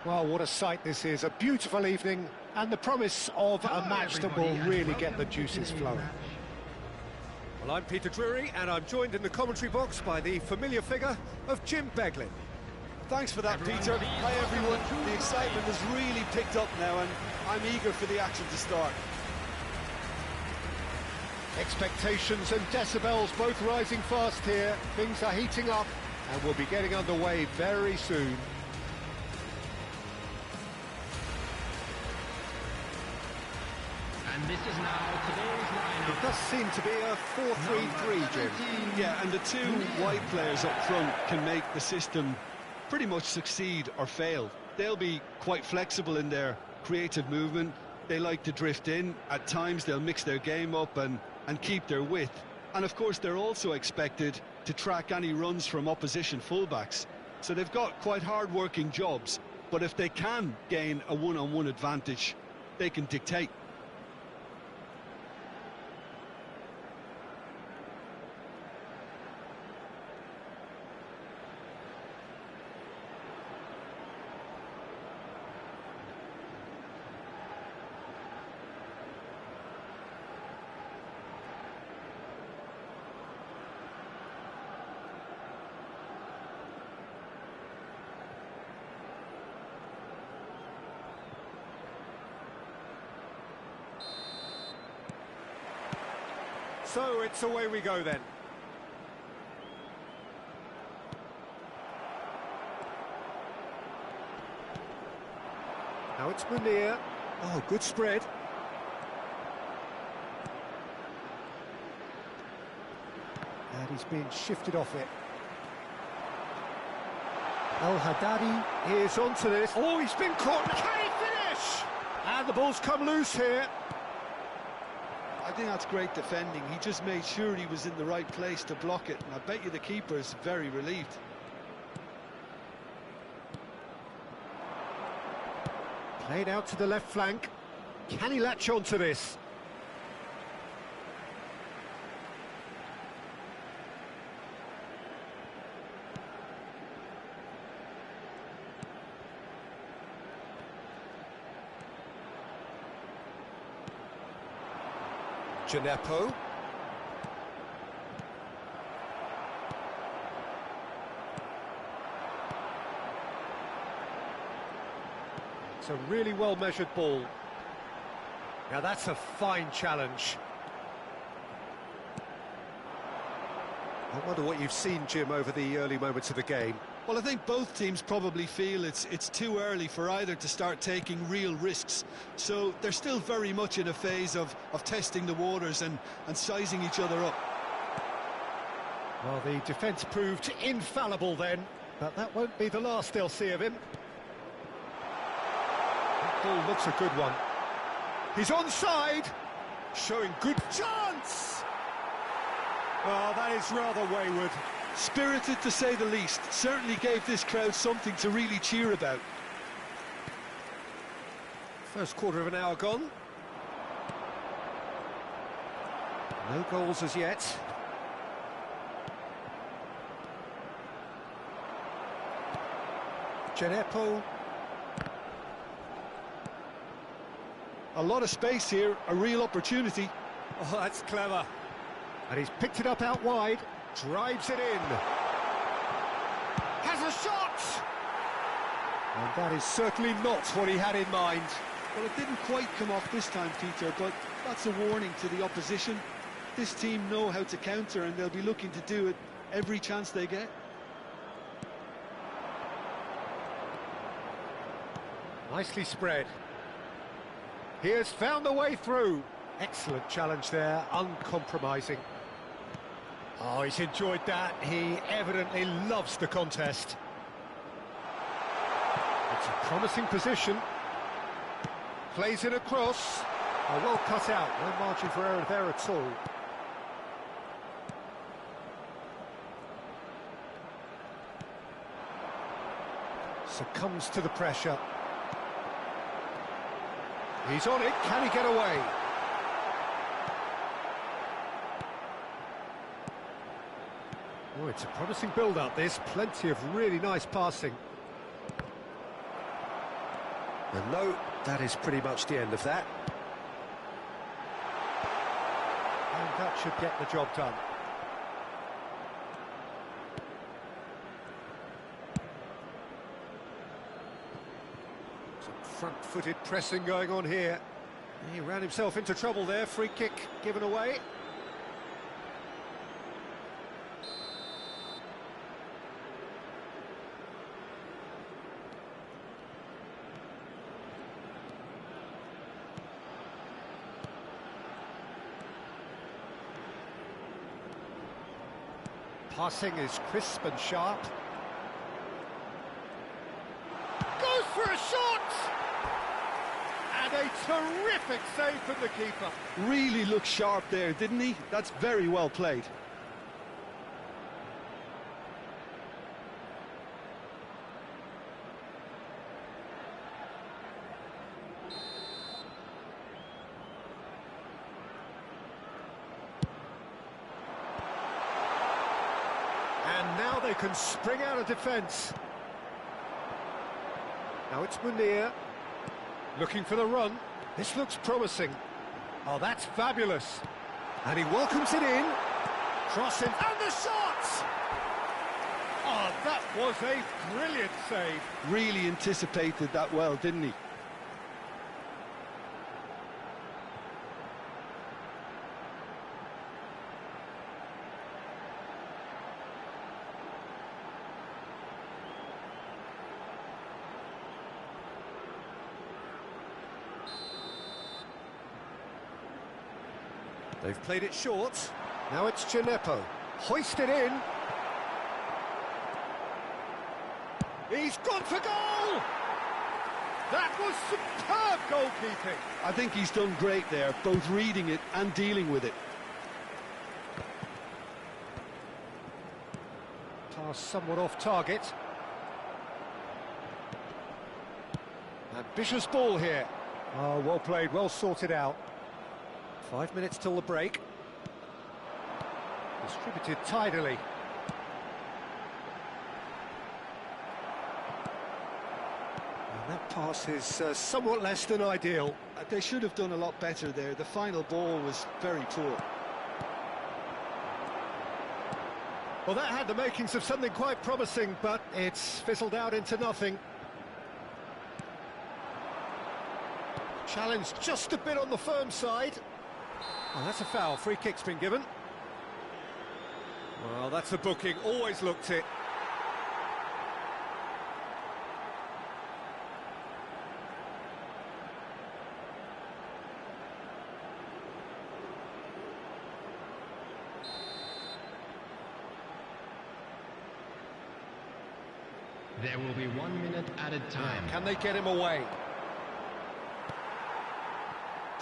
Well, what a sight this is. A beautiful evening and the promise of a match that will really get the juices flowing. Well, I'm Peter Drury and I'm joined in the commentary box by the familiar figure of Jim Beglin. Thanks for that, Peter. Hi, everyone. The excitement has really picked up now and I'm eager for the action to start. Expectations and decibels both rising fast here. Things are heating up and we'll be getting underway very soon. And this is now today's lineup. It does seem to be a 4-3-3, Jim. Yeah, and the two wide players up front can make the system pretty much succeed or fail. They'll be quite flexible in their creative movement. They like to drift in. At times they'll mix their game up and keep their width. And of course they're also expected to track any runs from opposition fullbacks. So they've got quite hard-working jobs, but if they can gain a one-on-one advantage, they can dictate. So it's away we go then. Now it's Munir. Oh, good spread. And he's being shifted off it. El Haddadi is onto this. Oh, he's been caught. Can he finish? And the ball's come loose here. I think that's great defending. He just made sure he was in the right place to block it, and I bet you the keeper is very relieved. Played out to the left flank. Can he latch on to this? Gineppo. It's a really well-measured ball. Now that's a fine challenge. I wonder what you've seen, Jim, over the early moments of the game. Well, I think both teams probably feel it's too early for either to start taking real risks. So they're still very much in a phase of testing the waters and sizing each other up. Well, the defence proved infallible then, but that won't be the last they'll see of him. That ball looks a good one. He's onside, showing good chance! Well, that is rather wayward. Spirited, to say the least. Certainly gave this crowd something to really cheer about. First quarter of an hour gone. No goals as yet. Gineppo. A lot of space here, a real opportunity. Oh, that's clever. And he's picked it up out wide. Drives it in. Has a shot! And that is certainly not what he had in mind. Well, it didn't quite come off this time, Peter, but that's a warning to the opposition. This team know how to counter, and they'll be looking to do it every chance they get. Nicely spread. He has found a way through. Excellent challenge there, uncompromising. Oh, he's enjoyed that. He evidently loves the contest. It's a promising position. Plays it across. Oh, well cut out. No margin for error there at all. Succumbs to the pressure. He's on it. Can he get away? Oh, it's a promising build-up, this. Plenty of really nice passing. And no, that is pretty much the end of that. And that should get the job done. Some front-footed pressing going on here. He ran himself into trouble there, free kick given away. Passing is crisp and sharp. Goes for a shot! And a terrific save from the keeper. Really looked sharp there, didn't he? That's very well played. And now they can spring out of defence. Now it's Munir, looking for the run. This looks promising. Oh, that's fabulous. And he welcomes it in. Crossing, and the shot! Oh, that was a brilliant save. Really anticipated that well, didn't he? They've played it short. Now it's Gineppo. Hoisted in. He's gone for goal! That was superb goalkeeping. I think he's done great there, both reading it and dealing with it. Pass somewhat off target. Ambitious ball here. Oh, well played, well sorted out. 5 minutes till the break. Distributed tidily. And that pass is somewhat less than ideal. They should have done a lot better there. The final ball was very poor. Well, that had the makings of something quite promising, but it's fizzled out into nothing. Challenge just a bit on the firm side. Oh, that's a foul. Free kick's been given. Well, that's a booking. Always looked it. There will be 1 minute added time. Can they get him away?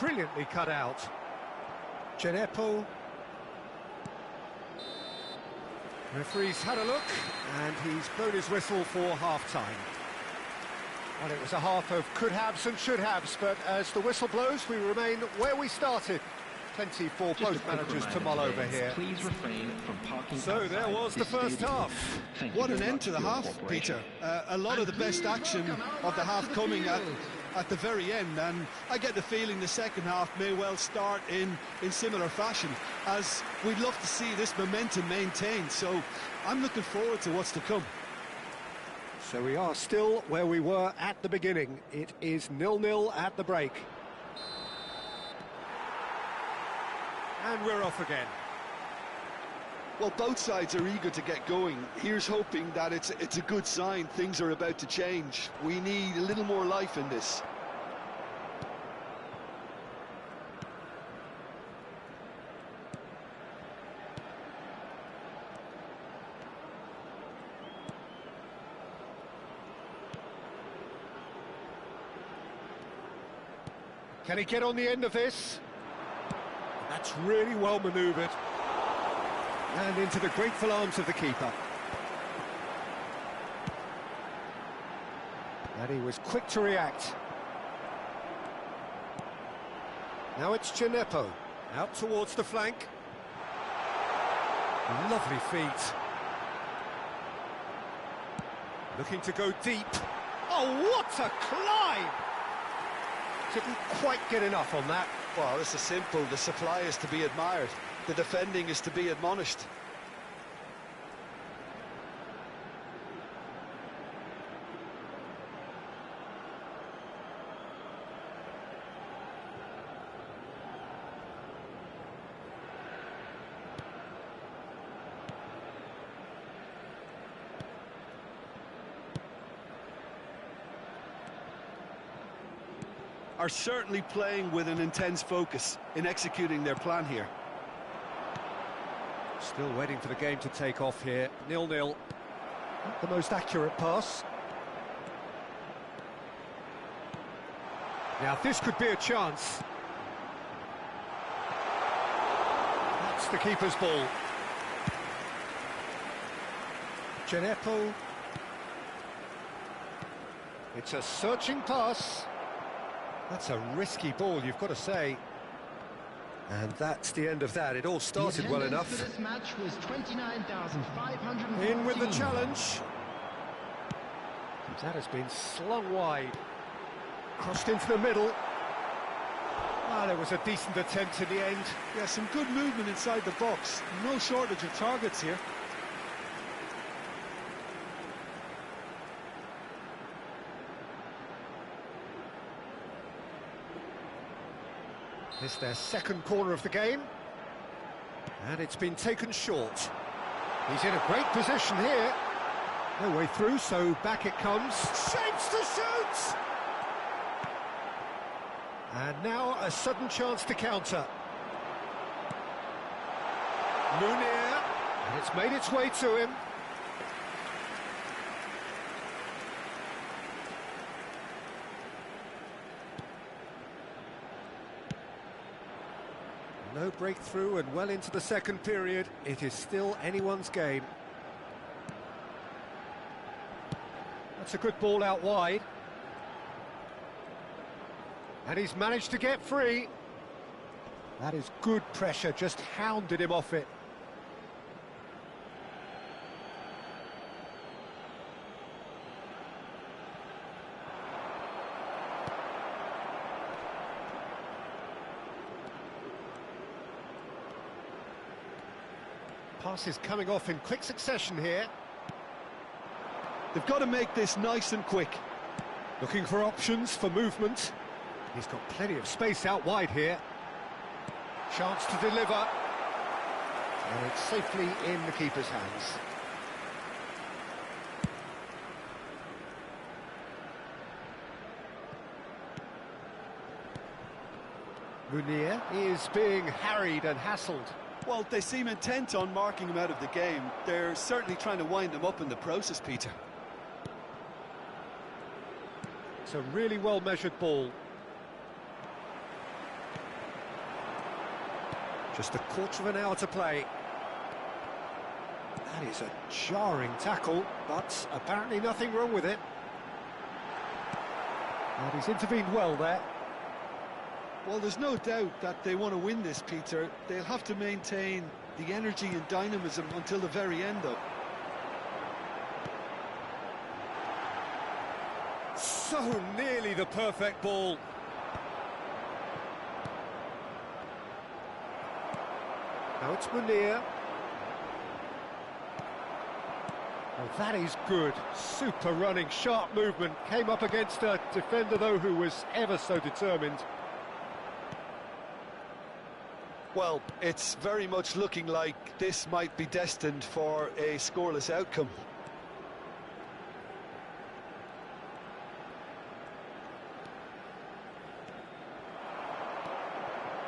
Brilliantly cut out. Gineppo. Referee's had a look, and he's blown his whistle for half-time. Well, it was a half of could-haves and should-haves, but as the whistle blows, we remain where we started. Plenty for both managers to mull over here. Please refrain from parking. So there was the first half. What an end to the half, Peter. A lot of the best action of the half coming at the very end, and I get the feeling the second half may well start in similar fashion, as we'd love to see this momentum maintained, so I'm looking forward to what's to come. So we are still where we were at the beginning. It is 0-0 at the break. And we're off again. Well, both sides are eager to get going. Here's hoping that it's a good sign. Things are about to change. We need a little more life in this. Can he get on the end of this? That's really well manoeuvred. And into the grateful arms of the keeper. And he was quick to react. Now it's Gineppo, out towards the flank. Lovely feet. Looking to go deep. Oh, what a climb! Couldn't quite get enough on that. Well, this is simple. The supply is to be admired. The defending is to be admonished. Are certainly playing with an intense focus in executing their plan here. Still waiting for the game to take off here. 0-0. Not the most accurate pass. Now this could be a chance. That's the keeper's ball. Genepo. It's a searching pass. That's a risky ball, you've got to say. And that's the end of that. It all started well enough. For this match was 29,500. In with the challenge. That has been slung wide. Crossed into the middle. Ah, there was a decent attempt in the end. Yeah, some good movement inside the box. No shortage of targets here. This is their second corner of the game. And it's been taken short. He's in a great position here. No way through, so back it comes. Shapes to shoot! And now a sudden chance to counter. Munir, and it's made its way to him. No breakthrough and well into the second period. It is still anyone's game. That's a good ball out wide. And he's managed to get free. That is good pressure, just hounded him off it. Passes coming off in quick succession here. They've got to make this nice and quick. Looking for options for movement. He's got plenty of space out wide here. Chance to deliver. And it's safely in the keeper's hands. Munir is being harried and hassled. Well, they seem intent on marking him out of the game. They're certainly trying to wind him up in the process, Peter. It's a really well-measured ball. Just a quarter of an hour to play. That is a jarring tackle, but apparently nothing wrong with it. And he's intervened well there. Well, there's no doubt that they want to win this, Peter. They'll have to maintain the energy and dynamism until the very end, though. So nearly the perfect ball. Now it's Munir. Well, that is good. Super running, sharp movement. Came up against a defender, though, who was ever so determined. Well, it's very much looking like this might be destined for a scoreless outcome.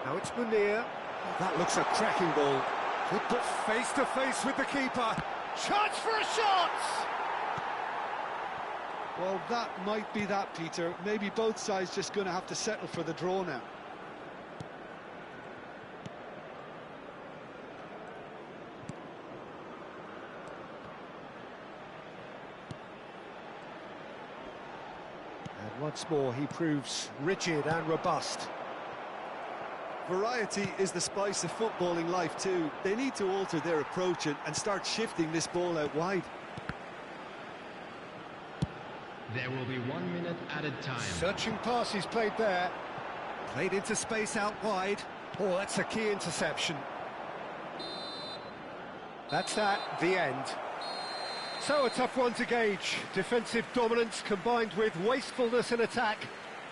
Now it's Munir. That looks a cracking ball. Good, but face to face with the keeper. Chance for a shot! Well, that might be that, Peter. Maybe both sides just going to have to settle for the draw now. And once more, he proves rigid and robust. Variety is the spice of footballing life too. They need to alter their approach and start shifting this ball out wide. There will be 1 minute added time. Searching pass he's played there. Played into space out wide. Oh, that's a key interception. That's that, the end. So a tough one to gauge. Defensive dominance combined with wastefulness in attack,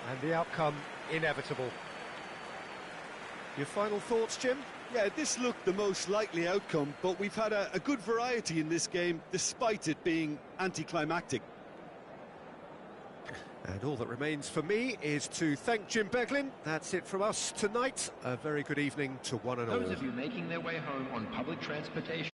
and the outcome inevitable. Your final thoughts, Jim? Yeah, this looked the most likely outcome, but we've had a good variety in this game, despite it being anticlimactic. And all that remains for me is to thank Jim Beglin. That's it from us tonight. A very good evening to one and all. Those of you making their way home on public transportation.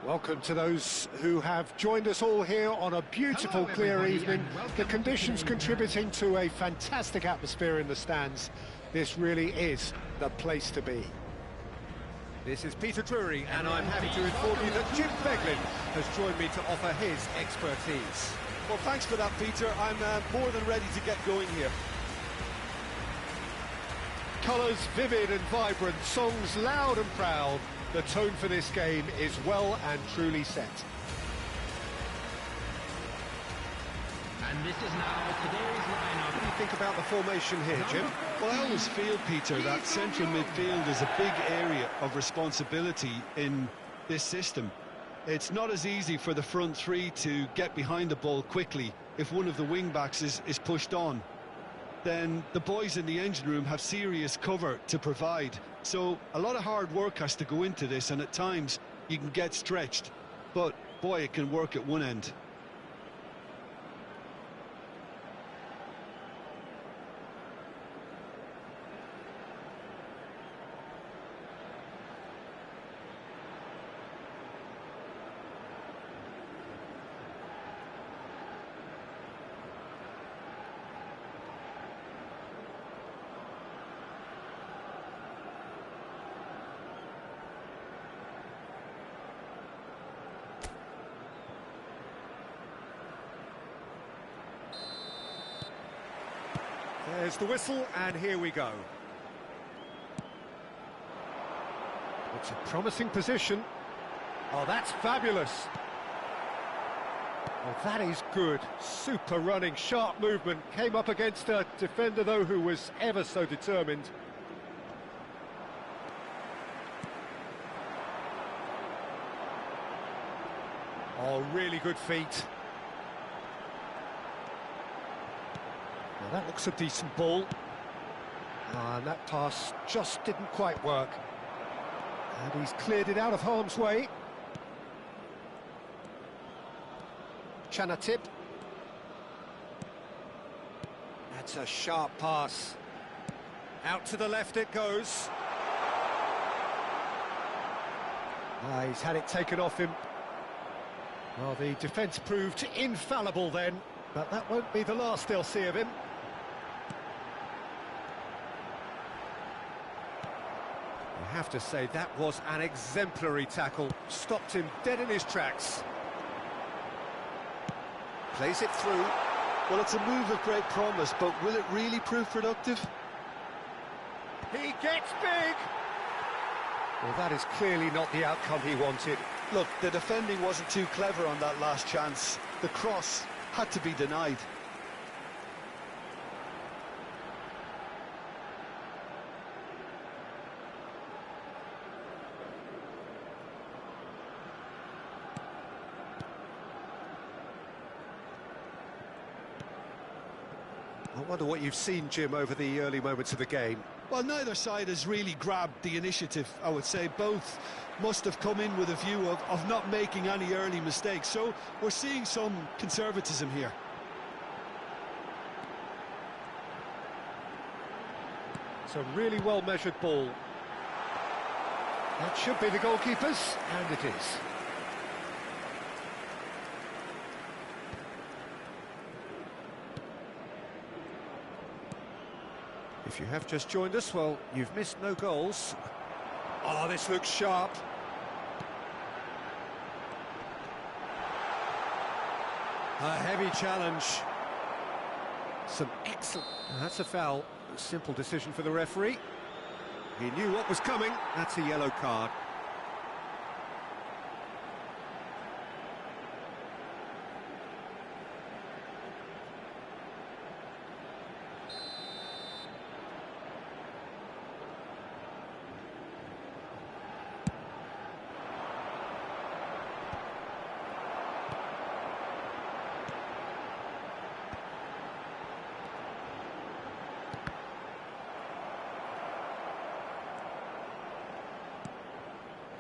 Welcome to those who have joined us all here on a beautiful, Hello, clear everybody, evening. and welcome The to conditions today's contributing to a fantastic atmosphere in the stands. This really is the place to be. This is Peter Drury, and I'm happy to inform you that Jim Beglin has joined me to offer his expertise. Well, thanks for that, Peter. I'm more than ready to get going here. Colours vivid and vibrant, songs loud and proud. The tone for this game is well and truly set. And this is now today's lineup. What do you think about the formation here, Jim? Well, I always feel, Peter, that central midfield is a big area of responsibility in this system. It's not as easy for the front three to get behind the ball quickly if one of the wing-backs is pushed on. Then the boys in the engine room have serious cover to provide. So a lot of hard work has to go into this, and at times you can get stretched. But, boy, it can work at one end. There's the whistle, and here we go. It's a promising position. Oh, that's fabulous. Oh, that is good. Super running, sharp movement. Came up against a defender, though, who was ever so determined. Oh, really good feet. Now that looks a decent ball. And that pass just didn't quite work. And he's cleared it out of harm's way. Chanatip. That's a sharp pass. Out to the left it goes. He's had it taken off him. Well, the defence proved infallible then. But that won't be the last they'll see of him. I have to say, that was an exemplary tackle. Stopped him dead in his tracks. Plays it through. Well, it's a move of great promise, but will it really prove productive? He gets big! Well, that is clearly not the outcome he wanted. Look, the defending wasn't too clever on that last chance. The cross had to be denied. I wonder what you've seen, Jim, over the early moments of the game. Well, neither side has really grabbed the initiative, I would say. Both must have come in with a view of not making any early mistakes. So we're seeing some conservatism here. It's a really well-measured ball. That should be the goalkeeper's, and it is. If you have just joined us, well, you've missed no goals. Oh, this looks sharp. A heavy challenge. Some excellent... That's a foul. A simple decision for the referee. He knew what was coming. That's a yellow card.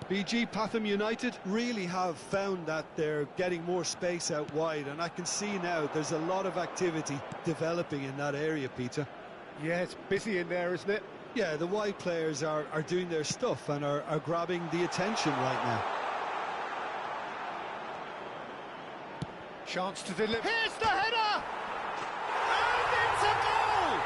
BG Pathum United really have found that they're getting more space out wide, and I can see now there's a lot of activity developing in that area, Peter. Yeah, it's busy in there, isn't it? Yeah, the wide players are doing their stuff and are grabbing the attention right now. Chance to deliver. Here's the header! And it's a goal!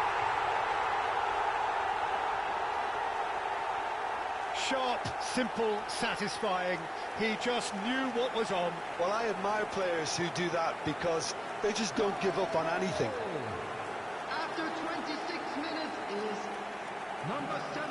Sharp, simple, satisfying. He just knew what was on. Well, I admire players who do that because they just don't give up on anything. After 26 minutes is number 7.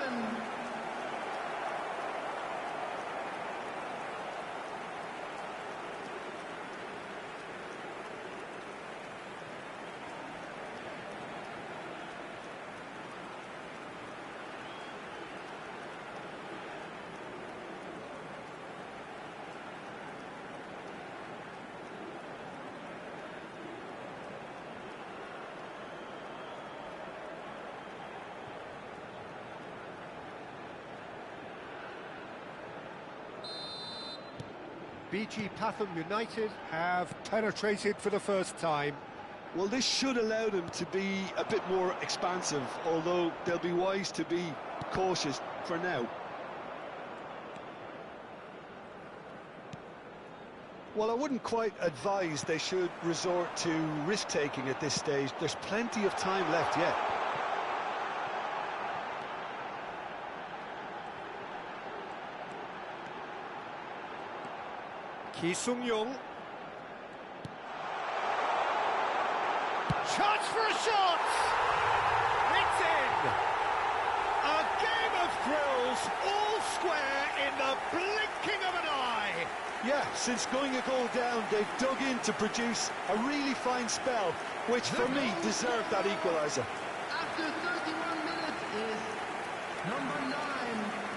BG Pathum United have penetrated for the first time. Well, this should allow them to be a bit more expansive, although they'll be wise to be cautious for now. Well, I wouldn't quite advise they should resort to risk-taking at this stage. There's plenty of time left yet. Ki Sung-young. Chance for a shot! It's in! A game of thrills, all square in the blinking of an eye! Yeah, since going a goal down, they've dug in to produce a really fine spell, which for me deserved that equaliser. After 31 minutes is number 9.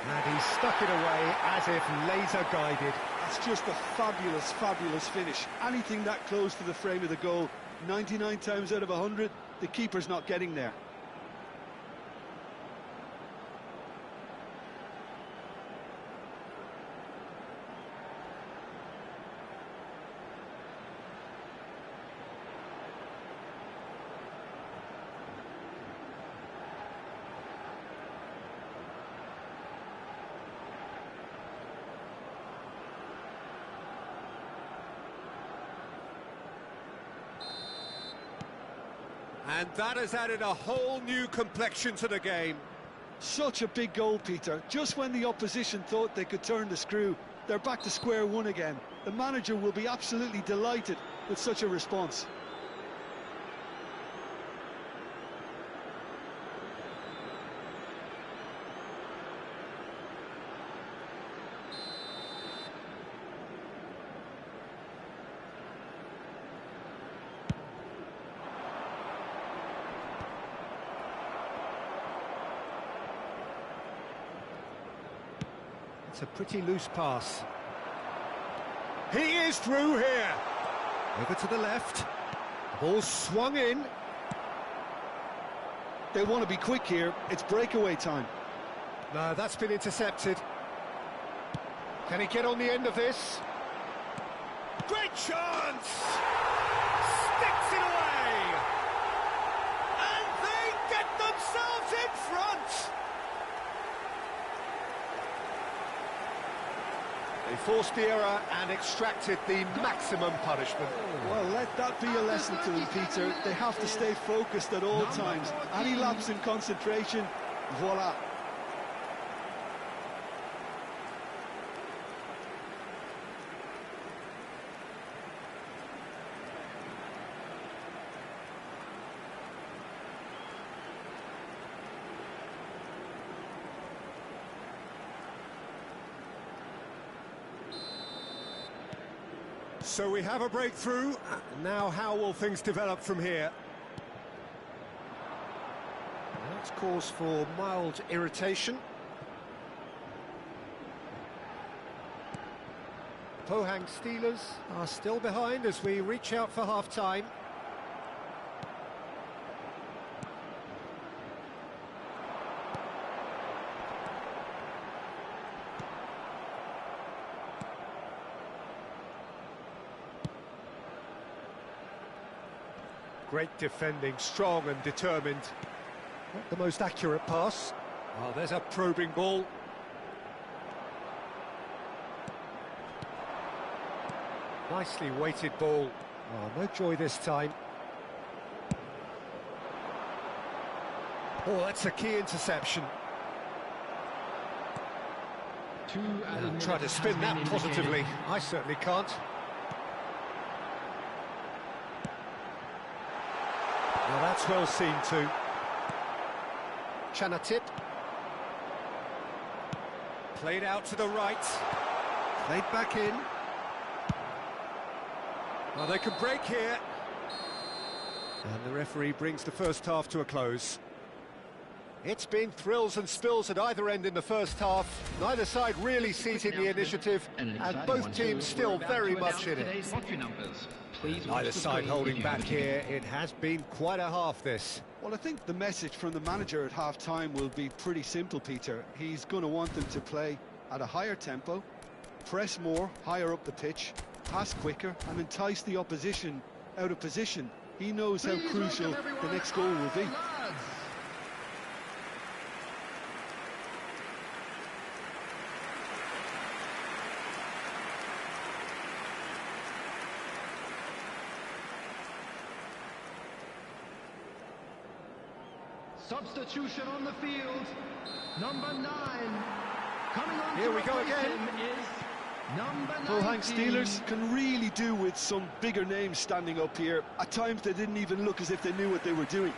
And he stuck it away as if laser-guided. That's just a fabulous, fabulous finish. Anything that close to the frame of the goal, 99 times out of 100, the keeper's not getting there. And that has added a whole new complexion to the game. Such a big goal, Peter. Just when the opposition thought they could turn the screw, they're back to square one again. The manager will be absolutely delighted with such a response. It's a pretty loose pass. He is through here. Over to the left. The ball swung in. They want to be quick here. It's breakaway time. No, that's been intercepted. Can he get on the end of this? Great chance! Sticks it away! And they get themselves in front! They forced the error and extracted the maximum punishment. Well, let that be a lesson to them, Peter. They have to stay focused at all times. Any lapse in concentration, voila. So we have a breakthrough. Now how will things develop from here? That's cause for mild irritation. Pohang Steelers are still behind as we reach out for half-time. Great defending, strong and determined. Not the most accurate pass. Oh, there's a probing ball. Nicely weighted ball. Oh, no joy this time. Oh, that's a key interception. Try to spin that positively. I certainly can't. Well, that's well seen too. Chanatip. Played out to the right. Played back in. Well, they can break here. And the referee brings the first half to a close. It's been thrills and spills at either end in the first half. Neither side really seizing the initiative, and both teams still very much in it. Neither side holding back here. It has been quite a half, this. Well, I think the message from the manager at half-time will be pretty simple, Peter. He's going to want them to play at a higher tempo, press more, higher up the pitch, pass quicker, and entice the opposition out of position. He knows how crucial the next goal will be. Substitution on the field. Number 9. Coming on. Here we go again. Is number 19. Pohang Steelers can really do with some bigger names standing up here. At times they didn't even look as if they knew what they were doing.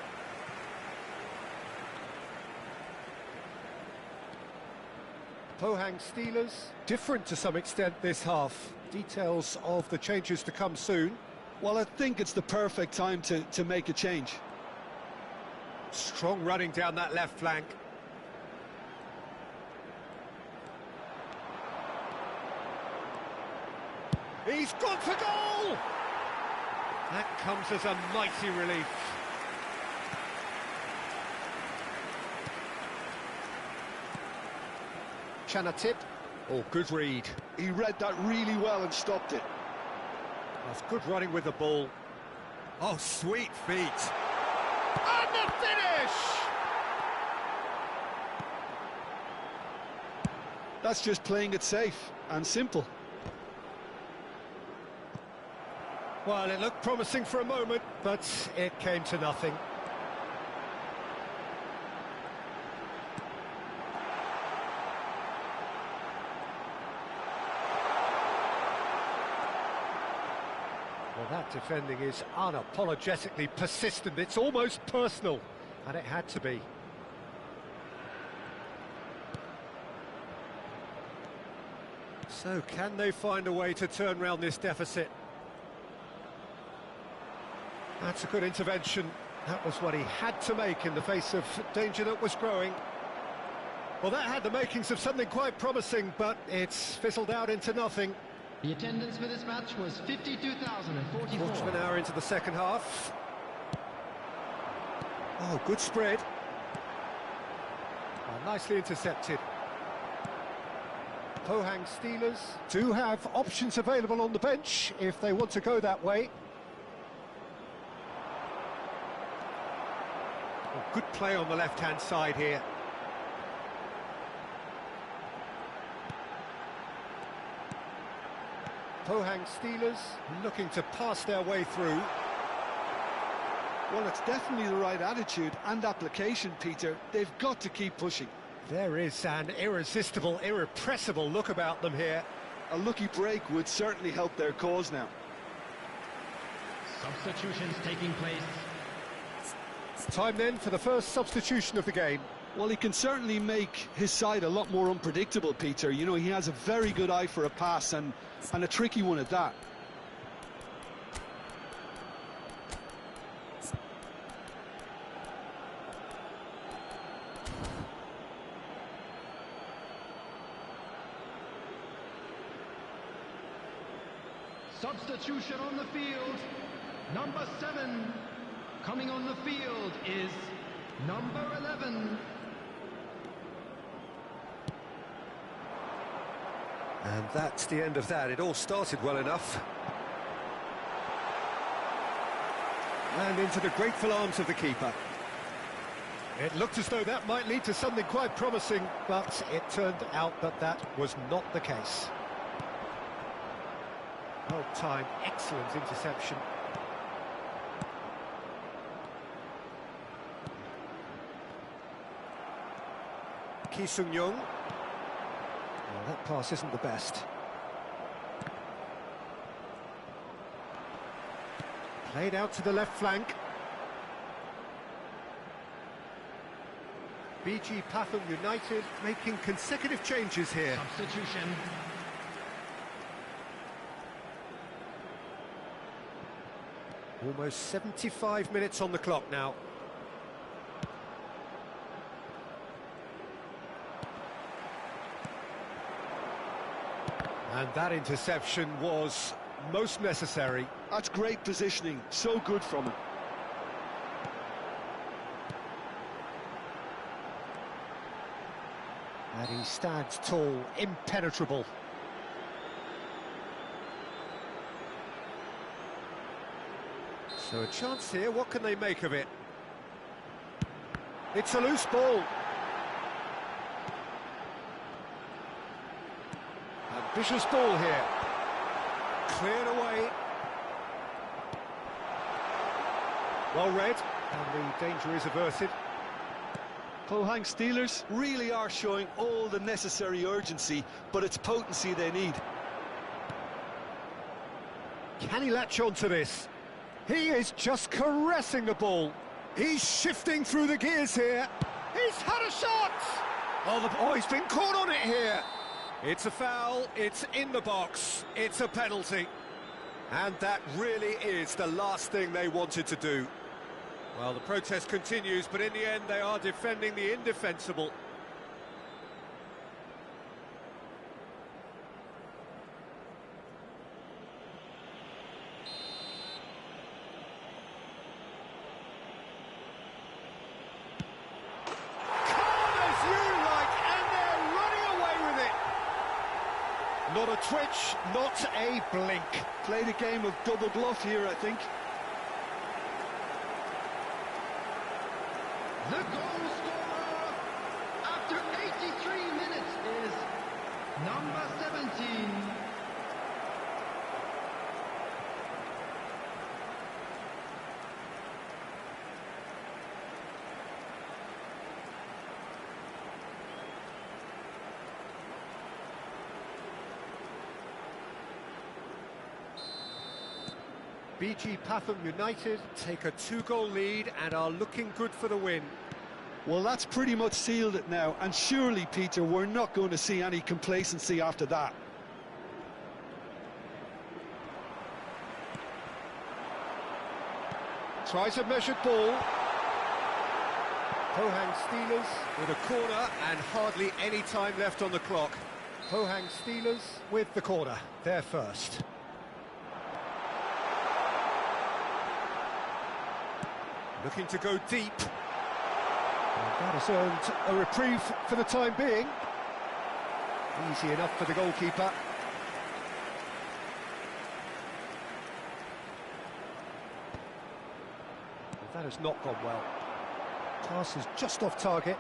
Pohang Steelers, different to some extent this half. Details of the changes to come soon. Well, I think it's the perfect time to make a change. Strong running down that left flank. He's gone for goal! That comes as a mighty relief. Chanatip. Oh, good read. He read that really well and stopped it. That's good running with the ball. Oh, sweet feet. And the finish! That's just playing it safe and simple. Well, it looked promising for a moment, but it came to nothing. Well, that defending is unapologetically persistent. It's almost personal, and it had to be. So, can they find a way to turn around this deficit? That's a good intervention. That was what he had to make in the face of danger that was growing. Well, that had the makings of something quite promising, but it's fizzled out into nothing. The attendance for this match was 52,044. Quarter of an hour into the second half. Oh, good spread. Oh, nicely intercepted. Pohang Steelers do have options available on the bench if they want to go that way. Oh, good play on the left-hand side here. Pohang Steelers looking to pass their way through. Well, it's definitely the right attitude and application, Peter. They've got to keep pushing. There is an irresistible, irrepressible look about them here. A lucky break would certainly help their cause now. Substitutions taking place. Time then for the first substitution of the game. Well, he can certainly make his side a lot more unpredictable, Peter. You know, he has a very good eye for a pass and a tricky one at that. Substitution on the field. Number 7. Coming on the field is number 11. And that's the end of that. It all started well enough. And into the grateful arms of the keeper. It looked as though that might lead to something quite promising, but it turned out that that was not the case. Well timed, excellent interception. Ki Sung-young. Well, that pass isn't the best. Played out to the left flank. BG Pathum United making consecutive changes here. Substitution. Almost 75 minutes on the clock now. And that interception was most necessary. That's great positioning, so good from him. And he stands tall, impenetrable. So a chance here, what can they make of it? It's a loose ball. Ambitious ball here. Cleared away. Well read, and the danger is averted. Pohang Steelers really are showing all the necessary urgency, but it's potency they need. Can he latch on to this? He is just caressing the ball. He's shifting through the gears here. He's had a shot! Oh, he's been caught on it here. It's a foul, it's in the box, it's a penalty. And that really is the last thing they wanted to do. Well, the protest continues, but in the end they are defending the indefensible. Not a twitch, not a blink. Played a game of double bluff here, I think. The goal scorer after 83 minutes is number 17. BG Pathum United take a 2-goal lead and are looking good for the win. Well, that's pretty much sealed it now, and surely, Peter, we're not going to see any complacency after that. Tries a measured ball. Pohang Steelers with a corner and hardly any time left on the clock. Pohang Steelers with the corner, they're first. Looking to go deep. And that has earned a reprieve for the time being. Easy enough for the goalkeeper. That has not gone well. Pass is just off target.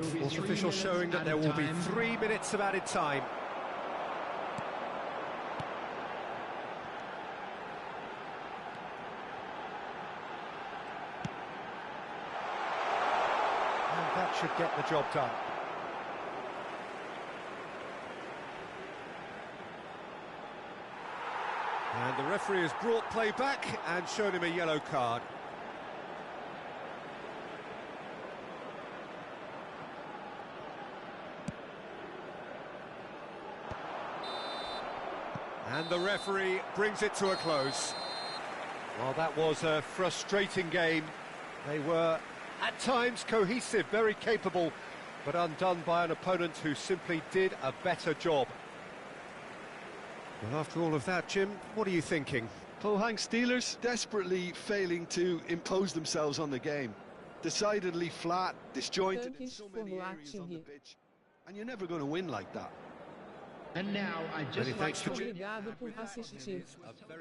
Fourth official showing that there will be 3 minutes of added time. And that should get the job done. And the referee has brought play back and shown him a yellow card. And the referee brings it to a close. Well, that was a frustrating game. They were, at times, cohesive, very capable, but undone by an opponent who simply did a better job. Well, after all of that, Jim, what are you thinking? Pohang Steelers desperately failing to impose themselves on the game. Decidedly flat, disjointed in so many areas on the pitch. And you're never going to win like that. And now, I just Many thanks for a a very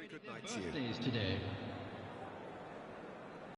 good night to you. today.